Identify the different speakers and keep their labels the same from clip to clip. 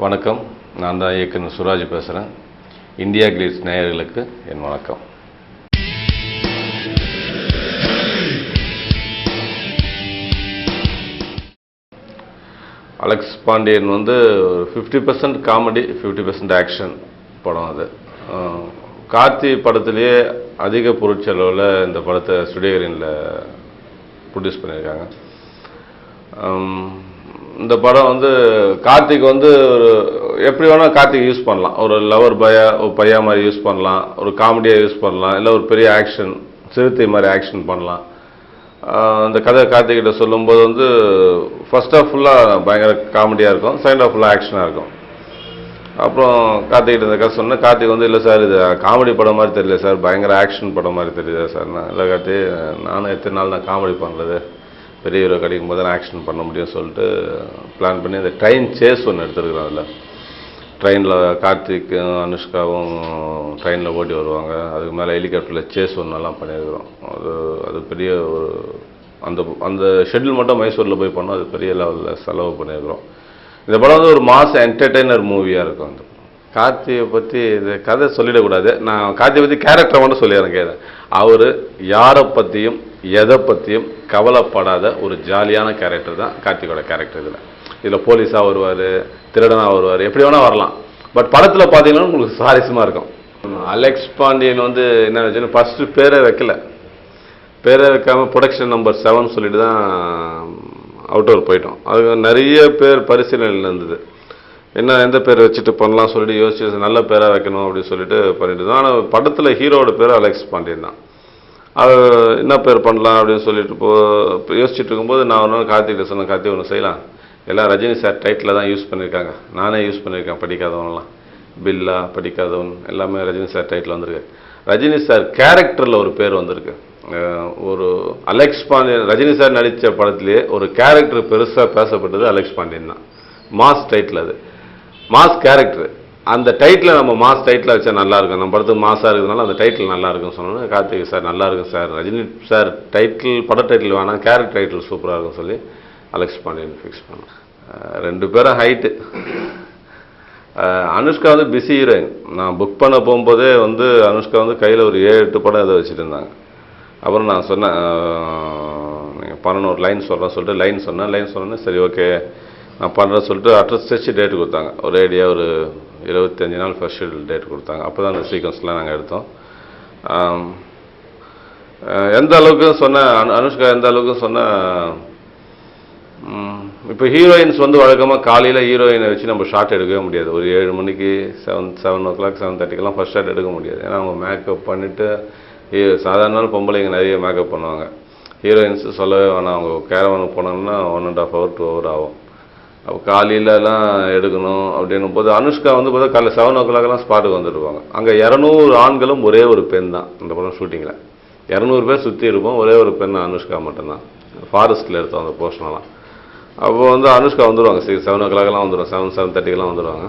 Speaker 1: வணக்கம். நான் தான் இயக்குனர் சுராஜ் பேசுகிறேன். இந்தியா கிளிட்ஸ் நேயர்களுக்கு என் வணக்கம். அலெக்ஸ் பாண்டியன் 50% காமெடி, 50% ஆக்ஷன் படம். அது கார்த்தி படத்திலேயே அதிக பொருட்செலவில் இந்த படத்தை ஸ்டுடியோ கிரீனில் ப்ரொடியூஸ் பண்ணியிருக்காங்க. இந்த படம் கார்த்திக் ஒரு எப்படி வேணால் கார்த்திக் யூஸ் பண்ணலாம். ஒரு லவர் பையா மாதிரி யூஸ் பண்ணலாம், ஒரு காமெடியாக யூஸ் பண்ணலாம், இல்லை ஒரு பெரிய ஆக்ஷன் சிறுத்தை மாதிரி ஆக்ஷன் பண்ணலாம். அந்த கதை கார்த்திகிட்ட சொல்லும்போது ஃபர்ஸ்ட் ஆஃப் ஃபுல்லாக பயங்கர காமெடியாக இருக்கும், செகண்ட் ஆஃப் ஃபுல்லாக ஆக்ஷனாக இருக்கும். அப்புறம் கார்த்திகிட்ட இந்த கதை சொன்னேன். கார்த்திக் இல்லை சார், இது காமெடி படம் மாதிரி தெரியல சார், பயங்கர ஆக்ஷன் படம் மாதிரி தெரியுதா சார். நான் இல்லை கார்த்தி, நானும் எத்தனை நாள் நான் காமெடி பண்ணுறது, பெரிய ஹீரோ கிடைக்கும் போது தான் ஆக்ஷன் பண்ண முடியும்னு சொல்லிட்டு பிளான் பண்ணி அந்த ட்ரெயின் சேஸ் ஒன்று எடுத்துருக்குறோம். அதில் ட்ரெயினில் கார்த்திக்கும் அனுஷ்காவும் ட்ரெயினில் ஓட்டி வருவாங்க. அதுக்கு மேலே ஹெலிகாப்டரில் சேஸ் ஒன்றெல்லாம் பண்ணியிருக்கிறோம். அது பெரிய ஒரு அந்த ஷெட்யூல் மட்டும் மைசூரில் போய் பண்ணோம். அது பெரிய லெவலில் செலவு பண்ணியிருக்கிறோம். இந்த படம் ஒரு மாஸ் என்டர்டெய்னர் மூவியாக இருக்கும். அந்த கார்த்தியை பற்றி இந்த கதை சொல்லிடக்கூடாது. நான் கார்த்தியை பற்றி கேரக்டரை மட்டும் சொல்லிடுறேன். கேட்குறேன், அவர் யாரை பற்றியும் எதை பற்றியும் கவலைப்படாத ஒரு ஜாலியான கேரக்டர் தான் கார்த்திகோட கேரக்டர். இதில் போலீஸாக வருவார், திருடனாக வருவார், எப்படி வேணால் வரலாம். பட் படத்தில் பார்த்தீங்கன்னா உங்களுக்கு சுவாரஸ்யமாக இருக்கும். அலெக்ஸ் பாண்டியன் என்ன வச்சுன்னு ஃபஸ்ட்டு பேரே வைக்கல. பேரே வைக்காமல் ப்ரொடக்ஷன் நம்பர் 7 சொல்லிட்டு தான் அவுட்டோர் போயிட்டோம். அது நிறைய பேர் பரிசீலனையில் இருந்தது. எந்த பேர் வச்சுட்டு பண்ணலாம் சொல்லிட்டு யோசிச்சு நல்ல பேராக வைக்கணும் அப்படின்னு சொல்லிட்டு பண்ணிட்டு தான். ஆனால் படத்தில் ஹீரோட பேர் அலெக்ஸ் பாண்டியன் தான். அது என்ன பேர் பண்ணலாம் அப்படின்னு சொல்லிட்டு யோசிச்சுட்டு இருக்கும்போது நான் ஒரு நாள் கார்த்திகிட்ட சொன்னேன், கார்த்திக் ஒன்று செய்யலாம், எல்லாம் ரஜினி சார் டைட்டில் தான் யூஸ் பண்ணியிருக்காங்க, நானே யூஸ் பண்ணியிருக்கேன், படிக்காதவன்லாம் பில்லா படிக்காதவன் எல்லாமே ரஜினி சார் டைட்டில் வந்திருக்கு. ரஜினி சார் கேரக்டரில் ஒரு பேர் வந்திருக்கு. ஒரு அலெக்ஸ் பாண்டியன் ரஜினி சார் நடித்த படத்துலேயே ஒரு கேரக்டர் பெருசாக பேசப்பட்டது அலெக்ஸ் பாண்டியன் தான். மாஸ் டைட்டில், அது மாஸ் கேரக்டர். அந்த டைட்டில் நம்ம மாஸ் டைட்டில் வச்சா நல்லாயிருக்கும், நம்ம படத்துக்கு மாஸாக இருக்கிறதுனால அந்த டைட்டில் நல்லா இருக்குன்னு சொன்னோன்னே கார்த்திக் சார் நல்லா இருக்கும் சார், ரஜினி சார் டைட்டில் பட டைட்டில் வேணாம், கேரக்டர் டைட்டில் சூப்பராக இருக்குன்னு சொல்லி அலெக்ஸ் பாண்டியன் ஃபிக்ஸ் பண்ணோம். 2 பேரும் ஹைட்டு. Anushka busy heroine. நான் புக் பண்ண போகும்போதே அனுஷ்கா கையில் ஒரு 7-8 படம் எதை வச்சுட்டு இருந்தாங்க. அப்புறம் நான் சொன்னேன், நீங்கள் பண்ணணும், ஒரு லைன் சொல்கிறேன் சொல்லிட்டு லைன் சொன்னேன். சரி ஓகே நான் பண்ணுறேன் சொல்லிட்டு அட்ரஸ் வச்சு டேட்டு கொடுத்தாங்க. ஒரு ஐடியா ஒரு 25 நாள் ஃபர்ஸ்ட் ஷெட்யூல் டேட் கொடுத்தாங்க. அப்போ தான் அந்த சீக்வன்ஸ்லாம் நாங்கள் எடுத்தோம். எந்த அளவுக்கு சொன்னேன், அனுஷ்கா எந்த அளவுக்கு சொன்னேன், இப்போ ஹீரோயின்ஸ் வழக்கமாக காலையில் ஹீரோயினை வச்சு நம்ம ஷார்ட் எடுக்கவே முடியாது. ஒரு 7 மணிக்கு 7 o'clock 7:30 ஃபர்ஸ்ட் ஷார்ட் எடுக்க முடியாது. ஏன்னா அவங்க மேக்கப் பண்ணிவிட்டு சாதாரண நாள் பொம்பளைங்க நிறைய மேக்கப் பண்ணுவாங்க. ஹீரோயின்ஸ் சொல்லவே வேணாம், அவங்க கேரவனுக்கு போனாங்கன்னா 1.5 hour 2 hour ஆகும். அப்போ காலையிலலாம் எடுக்கணும் அப்படின்னும் போது அனுஷ்கா பார்த்தா காலையில் 7 o'clockலாம் ஸ்பாட்டுக்கு வந்துடுவாங்க. அங்கே 200 ஆண்களும் ஒரே ஒரு பெண் தான். இந்த படம் ஷூட்டிங்கில் 200 பேர் சுற்றி இருப்போம், ஒரே ஒரு பெண் அனுஷ்கா மட்டும்தான். ஃபாரஸ்ட்டில் எடுத்தோம் அந்த போர்ஷனெல்லாம். அப்போது அனுஷ்கா வந்துடுவாங்க 7 o'clockலாம் வந்துடுவாங்க, 7:30 வந்துடுவாங்க.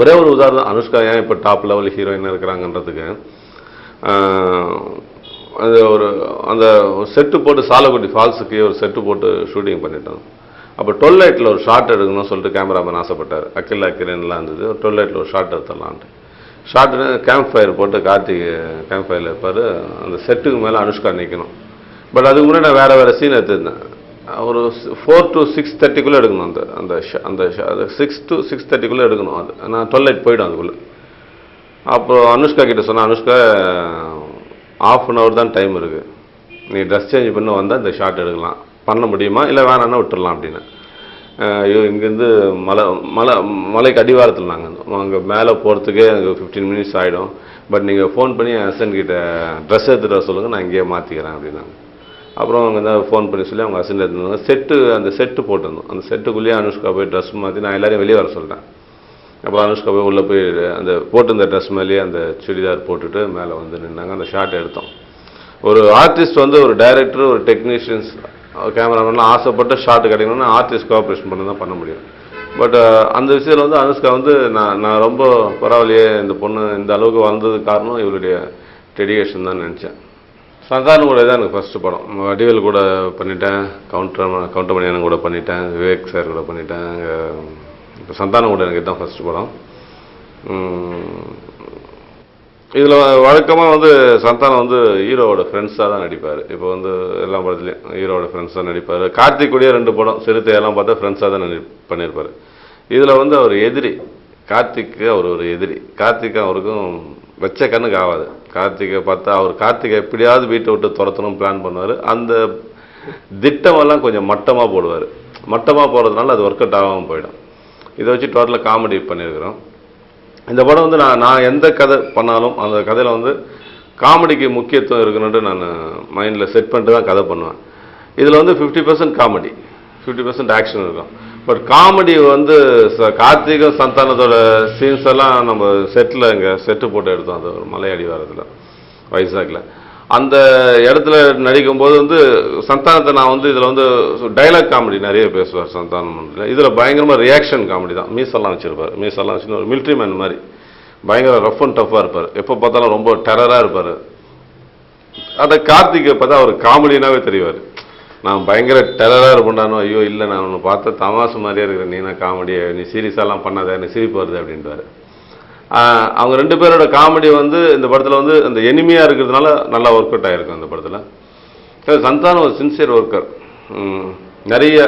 Speaker 1: ஒரே ஒரு உதாரணம், அனுஷ்கா ஏன் இப்போ டாப் லெவல் ஹீரோயினாக இருக்கிறாங்கன்றதுக்கு அந்த செட்டு போட்டு சாலக்குடி ஃபால்ஸுக்கு ஒரு செட்டு போட்டு ஷூட்டிங் பண்ணிட்டோம். அப்போ 12 light ஒரு ஷார்ட் எடுக்கணும்னு சொல்லிட்டு கேமராமேன் ஆசைப்பட்டார். அக்கிரன்லாம் இருந்தது. 12 light ஒரு ஷார்ட் எடுத்துடலான்ட்டு ஷார்ட்டு கேம்ப் ஃபயர் போட்டு கார்த்திக் கேம்ப் ஃபயரில் இருப்பார். அந்த செட்டுக்கு மேலே அனுஷ்கா நிற்கணும். பட் அதுக்கு முன்னாடி நான் வேறு சீன் எடுத்துருந்தேன். ஒரு 4 to 6:30 எடுக்கணும். அந்த 6 to 6:30 எடுக்கணும். அது நான் 12 light போய்டும் அதுக்குள்ளே. அப்புறம் அனுஷ்கா கிட்ட சொன்னேன், அனுஷ்கா 1/2 hour தான் டைம் இருக்குது, நீ ட்ரெஸ் சேஞ்ச் பண்ணி வந்தால் இந்த ஷார்ட் எடுக்கலாம், பண்ண முடியுமா, இல்லை வேணான்னா விட்டுடலாம் அப்படின்னு. ஐயோ இங்கேருந்து மலைக்கு அடிவாரத்தில் நாங்கள் அங்கே மேலே போகிறதுக்கே அங்கே 15 minutes ஆகிடும். பட் நீங்கள் ஃபோன் பண்ணி என் அசன் கிட்ட ட்ரெஸ் எடுத்துகிட்டு வர சொல்லுங்கள், நான் இங்கேயே மாற்றிக்கிறேன் அப்படின்னாங்க. அப்புறம் அவங்க தான் ஃபோன் பண்ணி சொல்லி அவங்க அசன் எடுத்துருந்தாங்க. அந்த செட்டு போட்டிருந்தோம். அந்த செட்டுக்குள்ளேயே அனுஷ்கா போய் ட்ரெஸ் மாற்றி நான் எல்லோரையும் வெளியே வர சொல்லிட்டேன். அப்புறம் அனுஷ்கா போய் உள்ளே போய் அந்த போட்டிருந்த ட்ரெஸ் மேலேயே அந்த சுடிதார் போட்டுட்டு மேலே நின்னாங்க. அந்த ஷார்ட் எடுத்தோம். ஒரு ஆர்டிஸ்ட் ஒரு டைரக்டர், ஒரு டெக்னீஷியன்ஸ், கேமராமேன்லாம் ஆசைப்பட்ட ஷார்ட் கிடைக்கணும்னா ஆர்டிஸ்ட் கோஆப்ரேஷன் பண்ணி தான் பண்ண முடியும். பட் அந்த விஷயத்தில் அனுஷ்கா நான் ரொம்ப பரவாயில்லையே, இந்த பொண்ணு இந்த அளவுக்கு வந்ததுக்கு காரணம் இவருடைய டெடிகேஷன் தான் நினச்சேன். சந்தானம் கூட தான் எனக்கு ஃபஸ்ட்டு படம். வடிவேல் கூட பண்ணிட்டேன், கவுண்டமணியானன் கூட பண்ணிட்டேன், விவேக் சார் கூட பண்ணிட்டேன், இப்போ சந்தானம் கூட எனக்கு இதுதான் ஃபர்ஸ்ட் படம். இதில் வழக்கமாக வந்து சந்தானம் வந்து ஹீரோவோட ஃப்ரெண்ட்ஸாக தான் நடிப்பார். இப்போ வந்து எல்லா படத்துலையும் ஹீரோவோட ஃப்ரெண்ட்ஸாக நடிப்பார். கார்த்திக் கூடிய 2 படம் சிறுத்தையெல்லாம் பார்த்தா ஃப்ரெண்ட்ஸாக தான் பண்ணியிருப்பார். இதில் வந்து அவர் எதிரி, கார்த்திக்கு அவர் ஒரு எதிரி. கார்த்திக் அவருக்கும் வச்ச கண்ணுக்கு ஆகாது. கார்த்திகை பார்த்தா அவர் கார்த்திகை எப்படியாவது வீட்டை விட்டு துரத்தணும் பிளான் பண்ணுவார். அந்த திட்டமெல்லாம் கொஞ்சம் மட்டமாக போடுவார். மட்டமாக போகிறதுனால அது ஒர்க் அவுட் ஆகாமல் போயிடும். இதை வச்சு டோட்டலாக காமெடி பண்ணியிருக்கிறோம். இந்த படம் வந்து நான் எந்த கதை பண்ணாலும் அந்த கதையில் வந்து காமெடிக்கு முக்கியத்துவம் இருக்குன்னு நான் மைண்டில் செட் பண்ணிட்டு தான் கதை பண்ணுவேன். இதில் வந்து 50% காமெடி, 50% ஆக்ஷன் இருக்கும். பட் காமெடி வந்து கார்த்திகம் சந்தானத்தோட சீன்ஸ் எல்லாம் நம்ம செட்டில் இங்கே செட்டு போட்டு எடுத்தோம். அது ஒரு மலை அடிவாரத்தில் வைசாக்கில் அந்த இடத்துல நடிக்கும்போது வந்து சந்தானத்தை நான் வந்து இதில் வந்து டைலாக் காமெடி நிறைய பேசுவார் சந்தானம். இதில் பயங்கரமாக ரியாக்ஷன் காமெடி தான். மீசெல்லாம் வச்சுருப்பார். மீசெல்லாம் வச்சு ஒரு மிலிட்ரி மேன் மாதிரி பயங்கர ரஃப் அண்ட் டஃப்பாக இருப்பார். எப்போ பார்த்தாலும் ரொம்ப டெரராக இருப்பார். அதை கார்த்திகை பார்த்தா அவர் காமெடினாவே தெரிவார். நான் பயங்கர டெரராக இருப்பேன்டானோ, ஐயோ இல்லை நான் ஒன்று பார்த்தா தமாசு மாதிரியே இருக்கிறேன், நீ நான் காமெடியை நீ சீரியஸாலாம் பண்ணாத, எனக்கு சிரிப்பு வருது அப்படின்றாரு. அவங்க 2 பேரோட காமெடி வந்து இந்த படத்தில் வந்து அந்த எனிமையாக இருக்கிறதுனால நல்லா ஒர்க் அவுட் ஆகிருக்கும் இந்த படத்தில். சந்தானம் ஒரு சின்சியர் ஒர்க்கர். நிறைய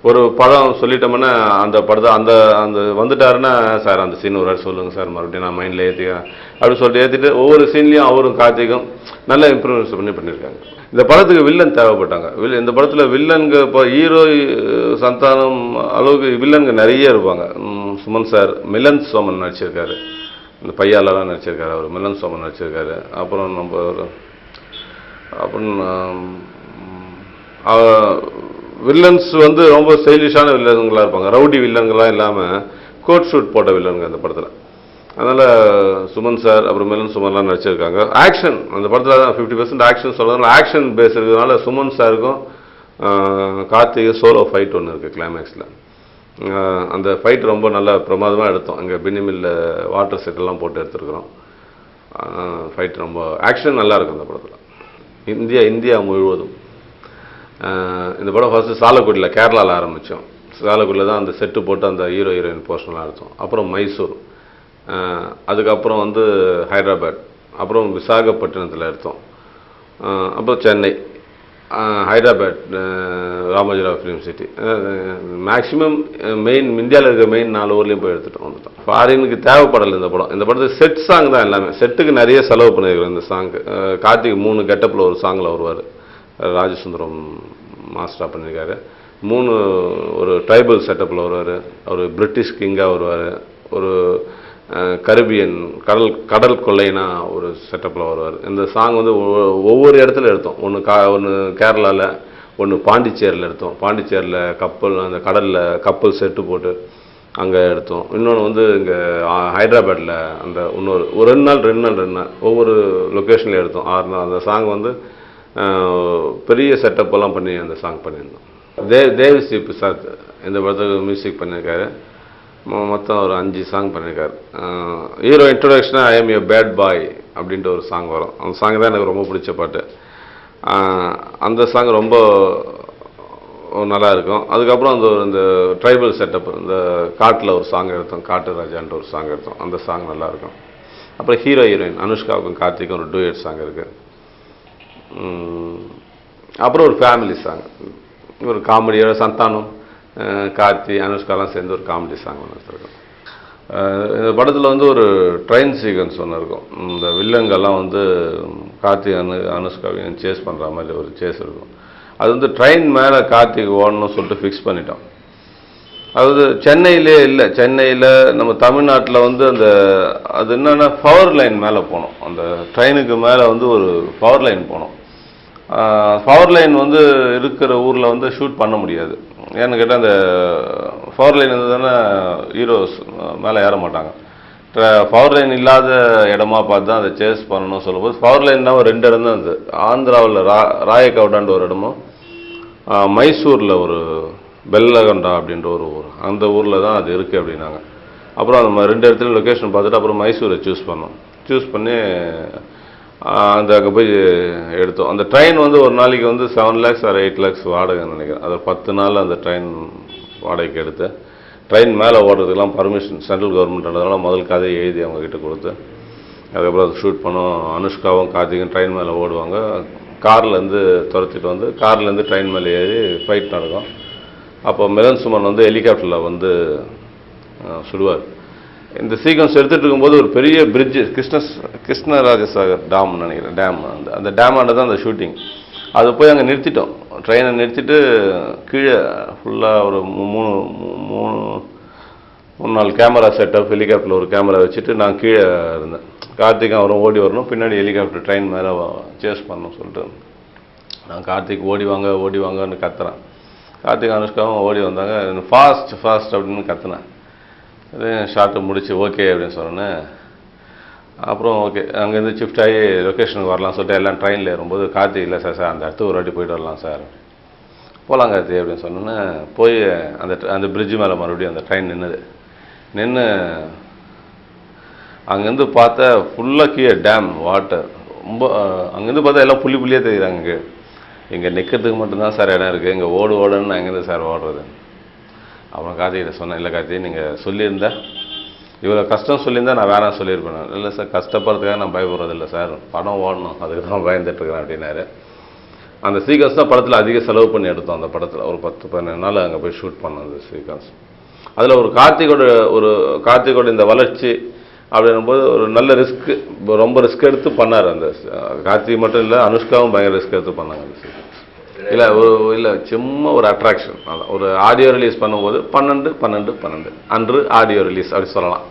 Speaker 1: ஒரு படம் சொல்லிட்டோம்னா அந்த படத்தை அந்த அந்த வந்துட்டாருன்னா சார் அந்த சீன் ஒரு சொல்லுங்கள் சார், மறுபடியும் நான் மைண்டில் ஏற்றிக்கிறேன் அப்படின்னு சொல்லிட்டு ஏற்றிட்டு ஒவ்வொரு சீன்லேயும் அவரும் கார்த்திக்கும் நல்ல இம்ப்ரூவ்மெண்ட்ஸ் பண்ணியிருக்காங்க. இந்த படத்துக்கு வில்லன் தேவைப்பட்டாங்க. இந்த படத்தில் வில்லனுங்க இப்போ ஹீரோ சந்தானம் அளவுக்கு வில்லனுங்க நிறைய இருப்பாங்க. சுமன் சார் மிலன் சோமன் நடிச்சிருக்காரு, இந்த பையாலெல்லாம் நடிச்சிருக்காரு. அவர் மிலன் சோமன் நடிச்சிருக்காரு. அப்புறம் வில்லன்ஸ் வந்து ரொம்ப ஸ்டைலிஷான வில்லன்களாக இருப்பாங்க. ரவுடி வில்லன்களாக இல்லாமல் கோட் ஷூட் போட்ட வில்லனுங்க அந்த படத்தில். அதனால் சுமன் சார் அப்புறம் மிலன் சுமன்லாம் நடிச்சிருக்காங்க. ஆக்ஷன் அந்த படத்தில் தான் 50% ஆக்ஷன் சொல்கிறதுனால ஆக்ஷன் பேஸ் இருக்கிறதுனால சுமன் சாருக்கும் கார்த்திகை சோலோ ஃபைட் ஒன்று இருக்குது கிளைமேக்ஸில். அந்த ஃபைட் ரொம்ப நல்லா பிரமாதமாக எடுத்தோம். இங்கே பின்னிமில்ல வாட்டர் செட்டெல்லாம் போட்டு எடுத்துருக்குறோம். ஃபைட் ரொம்ப ஆக்ஷன் நல்லாயிருக்கும் அந்த படத்தில். இந்தியா முழுவதும் இந்த படம் ஃபஸ்ட்டு சாலக்குடியில் கேரளாவில் ஆரம்பித்தோம். சாலக்குடியில் தான் அந்த செட்டு போட்டு அந்த ஹீரோ ஹீரோயின் போர்ஷன்லாம் எடுத்தோம். அப்புறம் மைசூர், அதுக்கப்புறம் வந்து ஹைதராபாத், அப்புறம் விசாகப்பட்டினத்தில் எடுத்தோம். அப்புறம் Chennai, Hyderabad, Ramoji Rao film city, maximum main இந்தியாவில் இருக்கிற மெயின் 4 ஊர்லேயும் போய் எடுத்துகிட்டு வந்துட்டோம். ஃபாரினுக்கு தேவைப்படலை இந்த படம். இந்த படத்துக்கு செட் சாங் தான் எல்லாமே. செட்டுக்கு நிறைய செலவு பண்ணியிருக்கிறோம். இந்த சாங்கு கார்த்திக் 3 கெட்டப்பில் ஒரு சாங்கில் வருவார். ராஜசுந்தரம் மாஸ்டராக பண்ணியிருக்காரு. 3 ஒரு ட்ரைபல் செட்டப்பில் வருவார். அவர் பிரிட்டிஷ் கிங்காக வருவார். ஒரு கரிபியன் கடல் கொள்ளைனா ஒரு செட்டப்பில் வருவார். இந்த சாங் வந்து ஒவ்வொரு இடத்துல எடுத்தோம். ஒன்று கேரளாவில், ஒன்று பாண்டிச்சேரியில் எடுத்தோம். பாண்டிச்சேரியில் கப்பல் அந்த கடலில் கப்பல் செட்டு போட்டு அங்கே எடுத்தோம். இன்னொன்று வந்து இங்கே ஹைதராபாத்தில் அந்த இன்னொரு ஒரு 2 நாள் ஒவ்வொரு லொக்கேஷனில் எடுத்தோம். 6 நாள். அந்த சாங் வந்து பெரிய செட்டப்பெல்லாம் பண்ணி அந்த சாங் பண்ணியிருந்தோம். தேவிஸ்ரீ பிரசாத் இந்த படத்துக்கு மியூசிக் பண்ணியிருக்காரு. மொத்தம் ஒரு 5 சாங் பண்ணியிருக்காரு. ஹீரோ இன்ட்ரொடக்ஷனாக I am a bad boy அப்படின்ட்டு ஒரு சாங் வரும். அந்த சாங் தான் எனக்கு ரொம்ப பிடிச்ச பாட்டு. அந்த சாங் ரொம்ப நல்லா இருக்கும். அதுக்கப்புறம் இந்த ட்ரைபல் செட்டப் இந்த காட்டில் ஒரு சாங் எடுத்தோம். காட்டு ராஜான்ட்டு ஒரு சாங் எடுத்தோம். அந்த சாங் நல்லாயிருக்கும். அப்புறம் ஹீரோ ஹீரோயின் அனுஷ்காவுக்கும் கார்த்திக்கும் ஒரு டூயட் சாங் இருக்குது. அப்புறம் ஒரு ஃபேமிலி சாங், ஒரு காமெடியோட சந்தானம் கார்த்தி அனுஷ்காலாம் சேர்ந்து ஒரு காமெடி சாங் ஒன்று எடுத்துருக்கோம். இந்த படத்தில் வந்து ஒரு ட்ரெயின் சீக்வன்ஸ் ஒன்று இருக்கும். இந்த வில்லங்கெல்லாம் வந்து கார்த்திக் அனுஷ்காவையும் சேஸ் பண்ணுற மாதிரி ஒரு சேஸ் இருக்கும். அது வந்து ட்ரெயின் மேலே கார்த்திக் ஓடணும்னு சொல்லிட்டு ஃபிக்ஸ் பண்ணிட்டோம். அதாவது சென்னையிலே இல்லை, சென்னையில் நம்ம தமிழ்நாட்டில் வந்து அது என்னென்னா பவர் லைன் மேலே போனோம். அந்த ட்ரெயினுக்கு மேலே வந்து ஒரு பவர் லைன் போனோம். பவர் லைன் வந்து இருக்கிற ஊரில் வந்து ஷூட் பண்ண முடியாது. ஏன்னு கேட்டால் அந்த பவர் லைன் இருந்ததுன்னா ஹீரோஸ் மேலே ஏற மாட்டாங்க. பவர் லைன் இல்லாத இடமா பார்த்து தான் அதை சேஸ் பண்ணணும் சொல்லும்போது பவர் லைன் தான் ஒரு 2 இடம் தான் இருந்தது. ஆந்திராவில் ராயக்கவுடான்ற ஒரு இடமும், மைசூரில் ஒரு பெல்லகண்டா அப்படின்ற ஒரு ஊர், அந்த ஊரில் தான் அது இருக்குது அப்படின்னாங்க. அப்புறம் அந்த 2 இடத்துல லொக்கேஷன் பார்த்துட்டு அப்புறம் மைசூரை சூஸ் பண்ணி அங்கே போய் எடுத்தோம். அந்த ட்ரெயின் வந்து ஒரு நாளைக்கு வந்து 7 lakhs or 8 lakhs வாடகைன்னு நினைக்கிறேன். அது 10 நாள் அந்த ட்ரெயின் வாடகைக்கு எடுத்து ட்ரெயின் மேலே ஓடுறதுக்கெல்லாம் பர்மிஷன் சென்ட்ரல் கவர்மெண்ட்ன்றதுனால முதல் கதையை எழுதி அவங்கக்கிட்ட கொடுத்து அதுக்கப்புறம் அதை ஷூட் பண்ணோம். அனுஷ்காவும் கார்த்திக்கும் ட்ரெயின் மேலே ஓடுவாங்க. கார்லேருந்து துரத்திட்டு வந்து கார்லேருந்து ட்ரெயின் மேலே ஏறி ஃபைட் நடக்கும். அப்போ மிலன் சுமன் வந்து ஹெலிகாப்டரில் வந்து சுடுவார். இந்த சீக்வன்ஸ் எடுத்துகிட்டு இருக்கும்போது ஒரு பெரிய பிரிட்ஜு கிருஷ்ணராஜசாகர் டாம்னு நினைக்கிறேன், டேம் அந்த டேமாண்ட தான் அந்த ஷூட்டிங். அது போய் அங்கே நிறுத்திட்டோம். ட்ரெயினை நிறுத்திட்டு கீழே ஃபுல்லாக ஒரு மூணு நாலு கேமரா செட்டப், ஹெலிகாப்டரில் ஒரு கேமரா வச்சுட்டு நான் கீழே இருந்தேன். கார்த்திக் அவரும் ஓடி வரணும், பின்னாடி ஹெலிகாப்டர் ட்ரெயின் மேலே சேஸ் பண்ணணும் சொல்லிட்டு நான் கார்த்திக் ஓடி வாங்கன்னு கத்துறேன். கார்த்திக் அனுஷ்காவும் ஓடி வந்தாங்க. ஃபாஸ்ட் அப்படின்னு கத்துனேன். அதே ஷார்ட்டை முடிச்சு ஓகே அப்படின்னு சொன்னேன். அப்புறம் ஓகே அங்கேருந்து ஷிஃப்ட் ஆகி லொக்கேஷனுக்கு வரலாம் சொல்லிட்டு எல்லாம் ட்ரெயினில் ஏறும்போது கார்த்திக் இல்லை சார் அந்த இடத்துக்கு ஒரு வாட்டி போயிட்டு வரலாம் சார், போகலாம் கார்த்திக் அப்படின்னு சொன்னோன்னே போய் அந்த பிரிட்ஜு மேலே மறுபடியும் அந்த ட்ரெயின் நின்று அங்கேருந்து பார்த்தா ஃபுல்லாக கீழே டேம் வாட்டர் ரொம்ப அங்கேருந்து பார்த்தா எல்லாம் புள்ளியாக தெரியுறாங்க. இங்கே நிற்கிறதுக்கு மட்டும்தான் சார் இடம் இருக்குது, இங்கே ஓடுன்னு நான் எங்கேருந்து சார் ஓடுறது. அப்புறம் கார்த்திகிட்ட சொன்னேன், இல்லை கார்த்திக் நீங்கள் சொல்லியிருந்தா இவ்வளோ கஷ்டம் சொல்லியிருந்தா நான் வேணாம் சொல்லியிருப்பேன். இல்லை சார் கஷ்டப்படுறதுக்காக நான் பயப்படுறது இல்லை சார், படம் ஓடணும் அதுக்கு தான் பயந்துட்டுருக்கிறேன் அப்படின்னாரு. அந்த சீக்வன்ஸ் தான் படத்தில் அதிக செலவு பண்ணி எடுத்தோம். அந்த படத்தில் ஒரு 10-12 நாள் அங்கே போய் ஷூட் பண்ணோம் அந்த சீக்வன்ஸ். அதில் ஒரு கார்த்திகோட இந்த வளர்ச்சி அப்படின்னும்போது ஒரு நல்ல ரிஸ்க்கு, ரொம்ப ரிஸ்க் எடுத்து பண்ணார். அந்த கார்த்திக் மட்டும் இல்லை, அனுஷ்காவும் பயங்கர ரிஸ்க் எடுத்து பண்ணாங்க அந்த சீக்வன்ஸ். இல்லை சும்மா ஒரு அட்ராக்ஷன். ஒரு ஆடியோ ரிலீஸ் பண்ணும்போது 12 அன்று ஆடியோ ரிலீஸ் அப்படி சொல்லலாம்.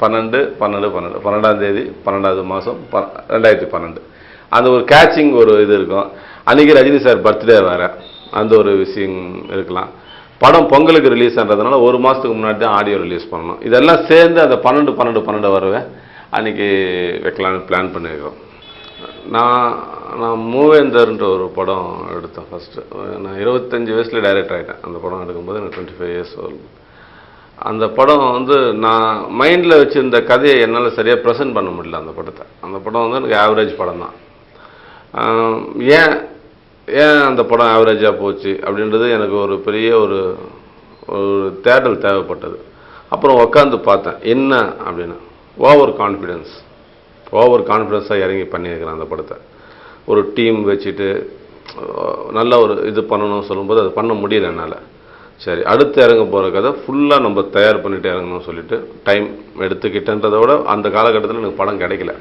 Speaker 1: 12ஆம் தேதி 12வது மாதம் 2012 அந்த ஒரு கேட்சிங் ஒரு இது இருக்கும். அன்றைக்கி ரஜினி சார் பர்த்டே வேறு, அந்த ஒரு விஷயம் இருக்கலாம். படம் பொங்கலுக்கு ரிலீஸ் ஆகிறதுனால ஒரு மாதத்துக்கு முன்னாடி தான் ஆடியோ ரிலீஸ் பண்ணணும். இதெல்லாம் சேர்ந்து அந்த 12 வரவே அன்றைக்கி வைக்கலான்னு பிளான் பண்ணியிருக்கோம். நான் மூவேந்தர்ன்ற ஒரு படம் எடுத்தேன் ஃபஸ்ட்டு. நான் 25 வயசில் டைரக்டர் ஆகிட்டேன். அந்த படம் எடுக்கும்போது எனக்கு 25 இயர்ஸ் வரும். அந்த படம் வந்து நான் மைண்டில் வச்சுருந்த கதையை என்னால் சரியாக ப்ரெசென்ட் பண்ண முடியல. அந்த படம் வந்து எனக்கு ஆவரேஜ் படம் தான். ஏன் அந்த படம் ஆவரேஜாக போச்சு அப்படின்றது எனக்கு ஒரு பெரிய ஒரு தேடல் தேவைப்பட்டது. அப்புறம் உட்காந்து பார்த்தேன் என்ன அப்படின்னு. ஓவர் கான்ஃபிடென்ஸாக இறங்கி பண்ணியிருக்கிறேன் அந்த படத்தை. ஒரு டீம் வச்சுட்டு நல்ல ஒரு இது பண்ணணும்னு சொல்லும்போது அது பண்ண முடியல என்னால். சரி அடுத்து இறங்க போகிற கதை ஃபுல்லாக நம்ம தயார் பண்ணிவிட்டு இறங்கணும்னு சொல்லிட்டு டைம் எடுத்துக்கிட்டன்றதை விட அந்த காலகட்டத்தில் எனக்கு படம் கிடைக்கல.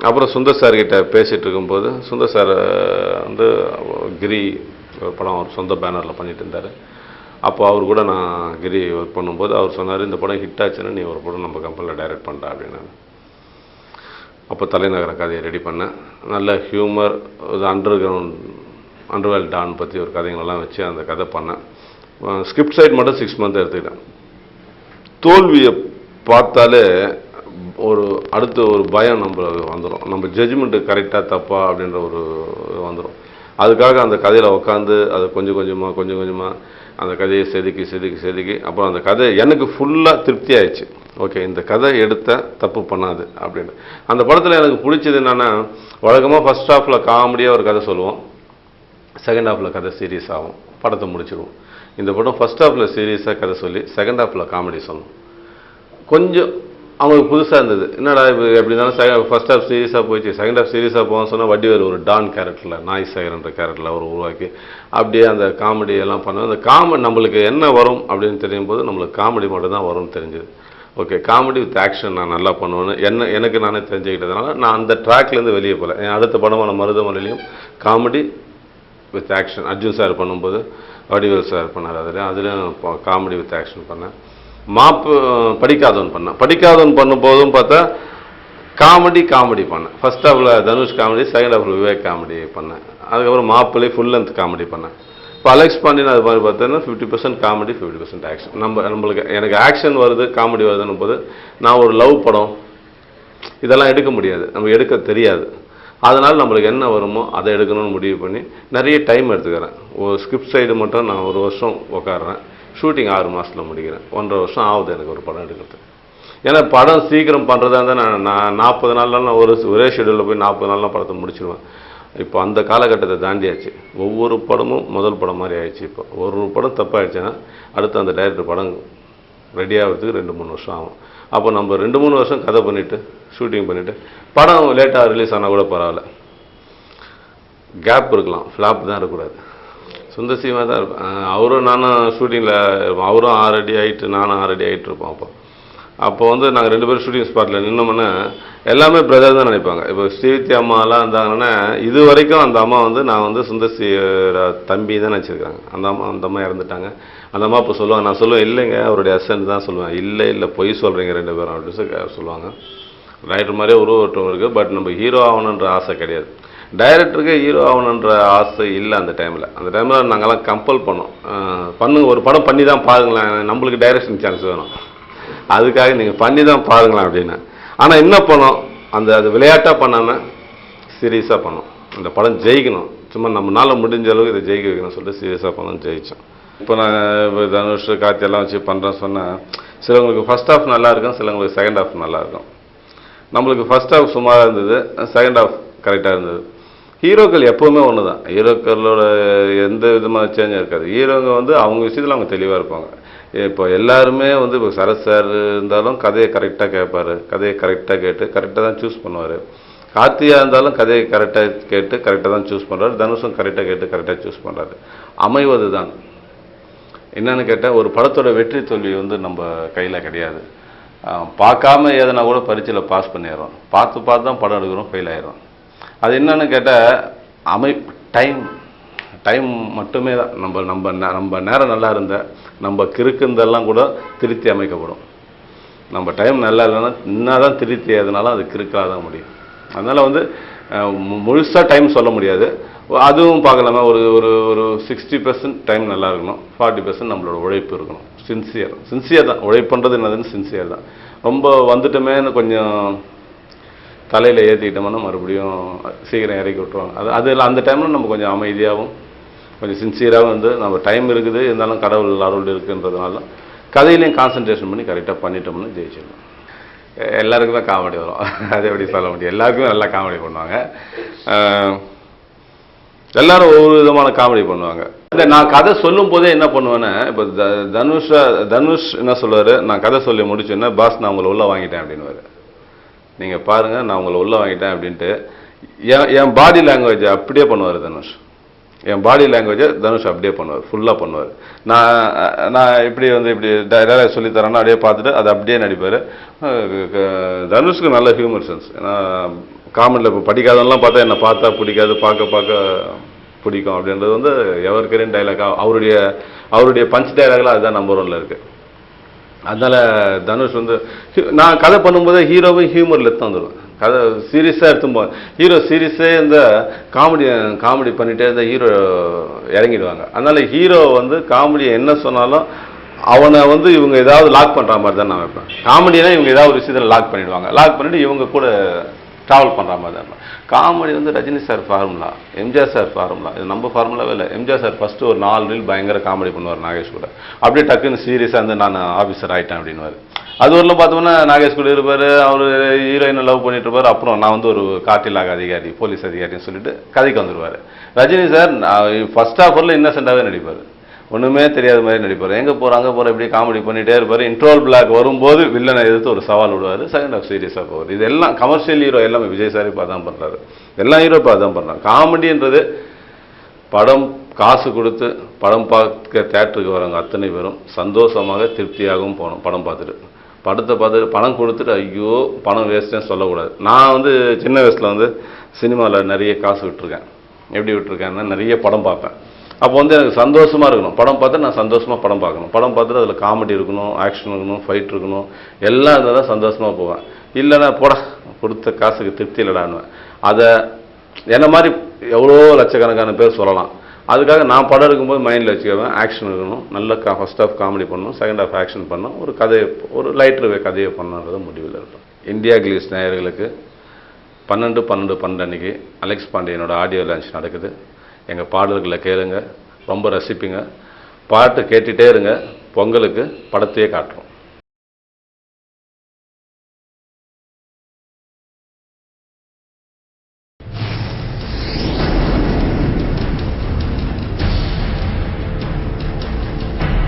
Speaker 1: அப்புறம் சுந்தர் சார்கிட்ட பேசிகிட்டு இருக்கும்போது சுந்தர் சார் வந்து கிரி ஒரு படம் அவர் சொந்த பேனரில் பண்ணிட்டு இருந்தார். அப்போ அவர் கூட நான் கிரி ஒர்க் பண்ணும்போது அவர் சொன்னார், இந்த படம் ஹிட் ஆச்சுன்னா நீ ஒரு படம் நம்ம கம்பெனியில் டைரக்ட் பண்ணுறா அப்படின்னு. அப்போ தலைநகர கதையை ரெடி பண்ணேன். நல்ல ஹியூமர், அண்டர்வேல்ட் டான் பற்றி ஒரு கதைங்களெல்லாம் வச்சு அந்த கதை பண்ணேன். ஸ்கிரிப்ட் சைட் மட்டும் 6 மந்த் எடுத்துக்கிட்டேன். தோல்வியை பார்த்தாலே அடுத்து ஒரு பயம் நம்மளுக்கு வந்துடும். நம்ம ஜட்ஜ்மெண்ட்டு கரெக்டாக தப்பா அப்படின்ற ஒரு வந்துடும். அதுக்காக அந்த கதையில் உட்காந்து அதை கொஞ்சம் கொஞ்சமாக அந்த கதையை செதுக்கி அப்புறம் அந்த கதை எனக்கு ஃபுல்லாக திருப்தி ஆயிடுச்சு. ஓகே இந்த கதை எடுத்த தப்பு பண்ணாது அப்படின்னு. அந்த படத்தில் எனக்கு பிடிச்சது என்னென்னா, வழக்கமாக ஃபர்ஸ்ட் ஹாஃபில் காமெடியாக ஒரு கதை சொல்லுவோம், செகண்ட் ஹாஃபில் கதை சீரியஸ் ஆகும், படத்தை முடிச்சிடுவோம். இந்த படம் ஃபர்ஸ்ட் ஹாஃபில் சீரியஸாக கதை சொல்லி செகண்ட் ஹாஃபில் காமெடி சொல்லணும். கொஞ்சம் அவங்களுக்கு புதுசாக இருந்தது. என்னடா இப்போ எப்படி இருந்தாலும் ஃபர்ஸ்ட் ஹாஃப் சீரியஸாக போயிடுச்சு, செகண்ட் ஹாஃப் சீரியஸாக போகணும்னு சொன்னால் வடிவேல் ஒரு டான் கேரக்டரில் நாய் சேகர்ன்ற கேரக்டரில் அவர் உருவாக்கி அப்படியே அந்த காமெடி எல்லாம் பண்ணுவோம். அந்த காமெடி நம்மளுக்கு என்ன வரும் அப்படின்னு தெரியும் போது நம்மளுக்கு காமெடி மட்டும் தான் வரும்னு தெரிஞ்சுது. ஓகே காமெடி வித் ஆக்ஷன் நான் நல்லா பண்ணுவேன்னு எனக்கு நானே தெரிஞ்சுக்கிட்டதுனால நான் அந்த ட்ராக்லேருந்து வெளியே போகல. என் அடுத்த படமான மருதமலையிலையும் comedy with action Arjun sir பண்ணும்போது வடிவேல் சார் பண்ணார். அதுலேயும் காமெடி வித் ஆக்ஷன் பண்ணேன். படிக்காதவன் பண்ணும்போதும் பார்த்தா காமெடி பண்ணேன். ஃபர்ஸ்ட் ஹாஃபில் தனுஷ் காமெடி, செகண்ட் ஹாஃபில் விவேக் காமெடி பண்ணேன். அதுக்கப்புறம் மாப்பிள்ளை ஃபுல் லென்த் காமெடி பண்ணேன். இப்போ அலெக்ஸ் பாண்டியன் அது மாதிரி பார்த்தோன்னா 50% காமெடி 50% ஆக்ஷன். நம்மளுக்கு எனக்கு ஆக்ஷன் வருது காமெடி வருதுன்னும் போது நான் ஒரு லவ் படம் இதெல்லாம் எடுக்க முடியாது, நம்ம எடுக்க தெரியாது. அதனால் நம்மளுக்கு என்ன வருமோ அதை எடுக்கணும்னு முடிவு பண்ணி நிறைய டைம் எடுத்துக்கிறேன். ஒரு ஸ்கிரிப்ட் சைடு மட்டும் நான் 1 வருஷம் உட்காடுறேன். ஷூட்டிங் 6 மாதத்தில் முடிக்கிறேன். 1.5 வருஷம் ஆகுது எனக்கு ஒரு படம் எடுக்கிறது. ஏன்னா படம் சீக்கிரம் பண்ணுறதா இருந்தால் நான் 40 நாள்லாம் ஒரே ஷெடியூலில் போய் 40 நாள்லாம் படத்தை முடிச்சிடுவேன். இப்போ அந்த காலகட்டத்தை தாண்டியாச்சு. ஒவ்வொரு படமும் முதல் படம் மாதிரி ஆயிடுச்சு. இப்போ ஒரு படம் தப்பாகிடுச்சுன்னா அடுத்து அந்த டைரக்டர் படம் ரெடி ஆகிறதுக்கு 2-3 வருஷம் ஆகும். அப்போ நம்ம 2-3 வருஷம் கதை பண்ணிவிட்டு ஷூட்டிங் பண்ணிவிட்டு படம் லேட்டாக ரிலீஸ் ஆனால் கூட பரவாயில்ல, கேப் இருக்கலாம், ஃப்ளாப் தான் இருக்கக்கூடாது. சுந்தர் சி மாதிரி தான் இருப்பேன். அவரும் நானும் ஷூட்டிங்கில் இருப்போம். அவரும் 6 அடி ஹைட்டு, நானும் 6 அடி ஹைட் இருப்போம். அப்போ வந்து நாங்கள் 2 பேரும் ஷூட்டிங் ஸ்பாட்டில் நின்னோம்னா எல்லாமே பிரதர் தான் நினைப்பாங்க. இப்போ ஸ்ரீவித்யா அம்மாலாம் இருந்தாங்கன்னா இது வரைக்கும் அந்த அம்மா வந்து நான் வந்து சுந்தர் சி தம்பி தான் நினச்சிருக்காங்க. அந்த அம்மா இறந்துட்டாங்க. அந்த அம்மா இப்போ சொல்லுவாங்க, நான் சொல்லுவேன் இல்லைங்க அவருடைய அசன்ட் தான் சொல்லுவேன். இல்லை பொய் சொல்கிறீங்க 2 பேரும் அப்படின்னு சொல்லுவாங்க. ரைட்டர் மாதிரியே உருவட்டம் இருக்குது. பட் நம்ம ஹீரோ ஆகணுன்ற ஆசை கிடையாது. டைரக்டருக்கு ஹீரோ ஆகணுன்ற ஆசை இல்லை. அந்த டைமில் நாங்கள்லாம் கம்பல் பண்ணோம், பண்ணுங்க ஒரு படம் பண்ணி தான் பாருங்களேன், நம்மளுக்கு டைரக்ஷன் சான்ஸ் வேணும், அதுக்காக நீங்கள் பண்ணி தான் பாருங்களேன் அப்படின்னு. ஆனால் என்ன பண்ணோம், அது விளையாட்டாக பண்ணாமல் சீரியஸாக பண்ணோம். இந்த படம் ஜெயிக்கணும், சும்மா நம்மளால் முடிஞ்ச அளவுக்கு இதை ஜெயிக்க வைக்கணும்னு சொல்லிட்டு சீரியஸாக பண்ணோம், ஜெயித்தோம். இப்போ நான் தனுஷ் கார்த்தி எல்லாம் வச்சு பண்ணுறேன்னு சொன்னால் சிலவங்களுக்கு ஃபர்ஸ்ட் ஹாஃப் நல்லா இருக்கும், சிலவங்களுக்கு செகண்ட் ஹாஃப் நல்லா இருக்கும். நம்மளுக்கு ஃபர்ஸ்ட் ஹாஃப் சுமாராக இருந்தது, செகண்ட் ஹாஃப் கரெக்டாக இருந்தது. ஹீரோக்கள் எப்போவுமே ஒன்று தான், ஹீரோக்களோட எந்த விதமாக சேஞ்சாக இருக்காது. ஹீரோங்க வந்து அவங்க விஷயத்தில் அவங்க தெளிவாக இருப்பாங்க. இப்போ எல்லாருமே வந்து இப்போ சரத் சார் இருந்தாலும் கதையை கரெக்டாக கேட்பார், கதையை கரெக்டாக கேட்டு கரெக்டாக தான் சூஸ் பண்ணுவார். கார்த்தியாக இருந்தாலும் கதையை கரெக்டாக கேட்டு கரெக்டாக தான் சூஸ் பண்ணுறாரு. தனுஷும் கரெக்டாக கேட்டு கரெக்டாக சூஸ் பண்ணுறாரு. அமைவது தான் என்னன்னு கேட்டால், ஒரு படத்தோட வெற்றி தோல்வி வந்து நம்ம கையில் கிடையாது. பார்க்காம எதனா கூட பரீட்சையில் பாஸ் பண்ணிடுறோம், பார்த்து தான் படம் எடுக்கிறோம், ஃபெயில் ஆயிடும். அது என்னன்னு கேட்டால் டைம் மட்டுமே தான். நம்ம நேரம் நல்லா இருந்தால் நம்ம கிறுக்குந்தெல்லாம் கூட திருத்தி அமைக்கப்படும். நம்ம டைம் நல்லா இல்லைன்னா என்ன தான் திருத்தி அதனால அது கிறுக்காக தான் முடியும். அதனால் வந்து முழுசாக டைம் சொல்ல முடியாது. அதுவும் பார்க்கலாமா, ஒரு 60% டைம் நல்லா இருக்கணும், 40% நம்மளோட உழைப்பு இருக்கணும். சின்சியர் தான் உழைப்புன்றது என்னதுன்னு சின்சியர் தான். ரொம்ப வந்துட்டோமேன்னு கொஞ்சம் தலையில் ஏற்றிக்கிட்டோம்னா மறுபடியும் சீக்கிரம் இறக்கி விட்டுருவாங்க. அதில் அந்த டைமில் நம்ம கொஞ்சம் அமைதியாகவும் கொஞ்சம் சின்சியராகவும் வந்து நம்ம டைம் இருக்குது இருந்தாலும் கடவுள் அருள் இருக்குன்றதுனால கதையிலையும் கான்சன்ட்ரேஷன் பண்ணி கரெக்டாக பண்ணிட்டோம்னா ஜெயிச்சிடலாம். எல்லாருக்குமே காமெடி வரும், அதை எப்படி சொல்ல முடியும், எல்லாருக்குமே நல்லா காமெடி பண்ணுவாங்க. எல்லாரும் ஒவ்வொரு விதமான காமெடி பண்ணுவாங்க. இந்த நான் கதை சொல்லும் போதே என்ன பண்ணுவேன்னா, இப்போ தனுஷ் என்ன சொல்லுவார், நான் கதை சொல்லி முடிச்சேன்னா பாஸ் நான் உங்களை உள்ளே வாங்கிட்டேன் அப்படின்னுவார். நீங்கள் பாருங்கள் நான் உங்களை உள்ளே வாங்கிட்டேன் அப்படின்ட்டு என் பாடி லாங்குவேஜ் அப்படியே பண்ணுவார் தனுஷ். என் பாடி லாங்குவேஜை தனுஷ் அப்படியே பண்ணுவார், ஃபுல்லாக பண்ணுவார். நான் இப்படி டைலாக் சொல்லித்தரேன்னா அப்படியே பார்த்துட்டு அதை அப்படியே நடிப்பார். தனுஷ்க்கு நல்ல ஹியூமர் சென்ஸ். ஏன்னா காமெடியில் இப்போ படிக்காதவங்களாம் பார்த்தா என்னை பார்த்தா பிடிக்காது, பார்க்க பிடிக்கும் அப்படின்றது வந்து எவர்கிரீன் டைலாக்காக அவருடைய பஞ்ச் டைலாக்லாம் அதுதான் நம்பர் 1ல் இருக்குது. அதனால் தனுஷ் வந்து நான் கதை பண்ணும்போதே ஹீரோவும் ஹியூமரில் எடுத்து வந்துடுவேன். கதை சீரியஸாக எடுத்தும்போது ஹீரோ சீரியஸே இந்த காமெடி பண்ணிகிட்டே இருந்தால் ஹீரோ இறங்கிடுவாங்க. அதனால் ஹீரோ வந்து காமெடியை என்ன சொன்னாலும் அவனை வந்து இவங்க ஏதாவது லாக் பண்ணுற மாதிரி தான் நான் வைப்பேன். காமெடினா இவங்க ஏதாவது ஒரு விஷயத்தில் லாக் பண்ணிவிடுவாங்க, லாக் பண்ணிவிட்டு இவங்க கூட ட்ராவல் பண்ணுற மாதிரி தான். காமெடி வந்து Rajini sir formula, MGR sir formula, இது நம்ம ஃபார்முலாவே இல்லை. எம்ஜிஆர் சார் ஃபஸ்ட்டு ஒரு 4 ரீல் பயங்கர காமெடி பண்ணுவார் நாகேஷ் கூட, அப்படியே டக்குன்னு சீரியஸாக வந்து நான் ஆஃபீஸர் ஆகிட்டேன் அப்படின்வார். அது ஊரில் பார்த்தோம்னா நாகேஷ் கூட இருப்பார், அவர் ஹீரோயினை லவ் பண்ணிட்டு இருப்பார். அப்புறம் நான் வந்து ஒரு காட்டிலாக அதிகாரி, போலீஸ் அதிகாரின்னு சொல்லிட்டு கதைக்கு வந்துடுவார். ரஜினி சார் ஃபர்ஸ்ட் ஹாஃபரில் இன்னசென்ட்டாகவே நடிப்பார், ஒன்றுமே தெரியாத மாதிரி நடிப்பார். எங்கே அங்கே போகிற இப்படி காமெடி பண்ணிகிட்டே இருப்பார். இன்ட்ரோல் பிளாக் வரும்போது வில்லனை எதிர்த்து ஒரு சவால் விடுவார். செகண்ட் ஹாஃப் சீரியஸாக போவார். இதெல்லாம் கமர்ஷியல் ஹீரோ எல்லாமே விஜய் சார் இப்போ அதான் பண்ணுறாரு, எல்லா ஹீரோ இப்போ அதான் பண்ணுறாங்க. காமெடின்றது படம் காசு கொடுத்து படம் பார்க்க தேட்டருக்கு வரவங்க அத்தனை பேரும் சந்தோஷமாக திருப்தியாகவும் போகணும். படத்தை பார்த்துட்டு பணம் கொடுத்துட்டு ஐயோ பணம் வேஸ்ட்டுன்னு சொல்லக்கூடாது. நான் வந்து சின்ன வயசில் வந்து சினிமாவில் நிறைய காசு விட்டுருக்கேன். எப்படி விட்டுருக்கேன்னா நிறைய படம் பார்ப்பேன். அப்போ வந்து எனக்கு சந்தோஷமாக இருக்கணும், படம் பார்த்து நான் சந்தோஷமாக படம் பார்க்கணும். படம் பார்த்துட்டு அதில் காமெடி இருக்கணும், ஆக்ஷன் இருக்கணும், ஃபைட் இருக்கணும், எல்லாம் இருந்தால் தான் சந்தோஷமாக போவேன். இல்லைன்னா கொடுத்த காசுக்கு திருப்தி இல்லைடான்னுவேன். அதை என்ன மாதிரி எவ்வளோ லட்சக்கணக்கான பேர் சொல்லலாம். அதுக்காக நான் படம் இருக்கும்போது மைண்டில் வச்சுக்குவேன், ஆக்ஷன் இருக்கணும், நல்ல ஃபர்ஸ்ட் ஹாஃப் காமெடி பண்ணணும், செகண்ட் ஹாஃப் ஆக்ஷன் பண்ணணும், ஒரு லைட்டர் கதையை பண்ணணுன்றது முடிவில் இருக்கும். இந்தியா கிளீஸ் நேயர்களுக்கு 12/12/12 அன்றைக்கி அலெக்ஸ் பாண்டியனோட ஆடியோ லான்ச் நடக்குது. எங்கள் பாடல்களை கேளுங்க, ரொம்ப ரசிப்பீங்க. பாட்டு கேட்டுகிட்டே இருங்க. பொங்கலுக்கு படத்தையே காட்டுறோம்.